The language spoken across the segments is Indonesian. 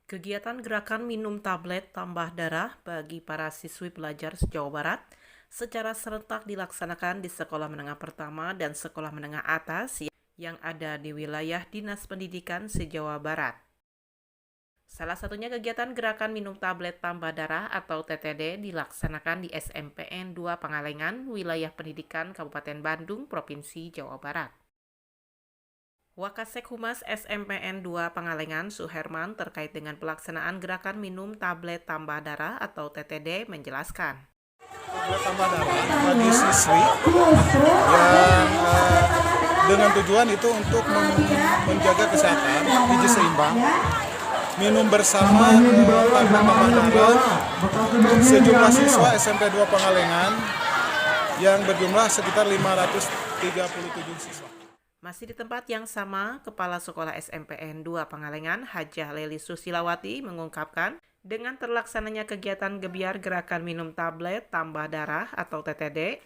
Kegiatan gerakan minum tablet tambah darah bagi para siswi pelajar se-Jawa Barat secara serentak dilaksanakan di sekolah menengah pertama dan sekolah menengah atas yang ada di wilayah Dinas Pendidikan se-Jawa Barat. Salah satunya kegiatan gerakan minum tablet tambah darah atau TTD dilaksanakan di SMPN 2 Pangalengan, wilayah pendidikan Kabupaten Bandung, Provinsi Jawa Barat. Wakasek Humas SMPN 2 Pangalengan Suherman terkait dengan pelaksanaan gerakan minum tablet tambah darah atau TTD menjelaskan. Tablet tambah darah bagi siswi yang dengan tujuan itu untuk menjaga kesehatan, gizi seimbang, minum bersama tablet tambah darah sejumlah siswa SMP 2 Pangalengan yang berjumlah sekitar 537 siswa. Masih di tempat yang sama, Kepala Sekolah SMPN 2 Pangalengan, Hajah Leli Susilawati mengungkapkan, dengan terlaksananya kegiatan gebiar gerakan minum tablet tambah darah atau TTD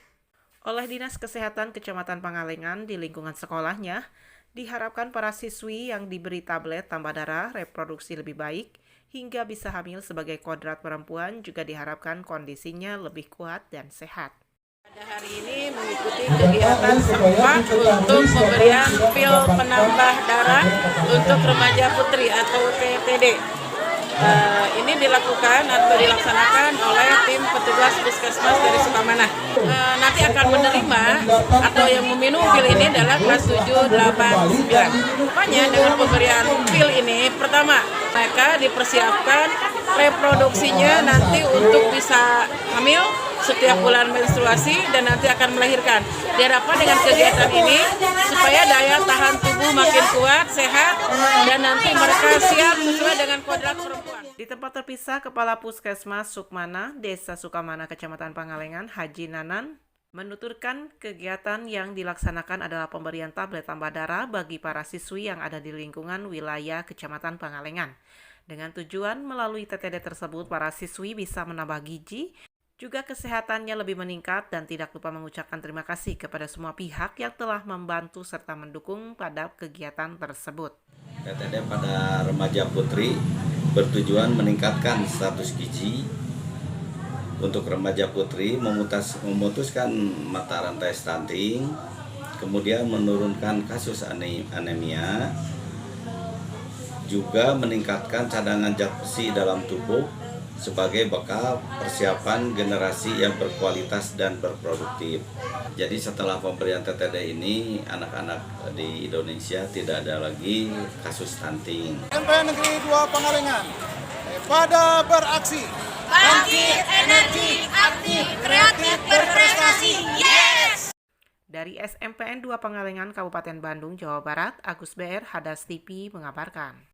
oleh Dinas Kesehatan Kecamatan Pangalengan di lingkungan sekolahnya, diharapkan para siswi yang diberi tablet tambah darah reproduksi lebih baik hingga bisa hamil sebagai kodrat perempuan, juga diharapkan kondisinya lebih kuat dan sehat. Pada hari ini mengikuti kegiatan sempat untuk pemberian pil penambah darah untuk remaja putri atau TTD. Ini dilakukan atau dilaksanakan oleh tim petugas puskesmas dari Sukamana. Nanti akan menerima atau yang meminum pil ini adalah kelas 7, 8, 9. Rupanya dengan pemberian pil ini, pertama mereka dipersiapkan reproduksinya nanti untuk bisa hamil setiap bulan menstruasi dan nanti akan melahirkan. Diharapkan dengan kegiatan ini supaya daya tahan tubuh makin kuat, sehat, dan nanti mereka siap sesuai dengan kodrat perempuan. Di tempat terpisah, Kepala Puskesmas Sukmana, Desa Sukamana, Kecamatan Pangalengan, Haji Nanan, menuturkan kegiatan yang dilaksanakan adalah pemberian tablet tambah darah bagi para siswi yang ada di lingkungan wilayah Kecamatan Pangalengan. Dengan tujuan melalui TTD tersebut, para siswi bisa menambah gizi, juga kesehatannya lebih meningkat, dan tidak lupa mengucapkan terima kasih kepada semua pihak yang telah membantu serta mendukung pada kegiatan tersebut. TTD pada remaja putri bertujuan meningkatkan status gizi untuk remaja putri, memutuskan mata rantai stunting, kemudian menurunkan kasus anemia, juga meningkatkan cadangan zat besi dalam tubuh sebagai bekal persiapan generasi yang berkualitas dan berproduktif. Jadi setelah pemberian TTD ini, anak-anak di Indonesia tidak ada lagi kasus stunting. SMPN Negeri 2 Pangalengan pada beraksi, bangkit energi, aktif, kreatif, berprestasi. Yes! Dari SMPN 2 Pangalengan, Kabupaten Bandung, Jawa Barat, Agus BR, Hadas TV mengabarkan.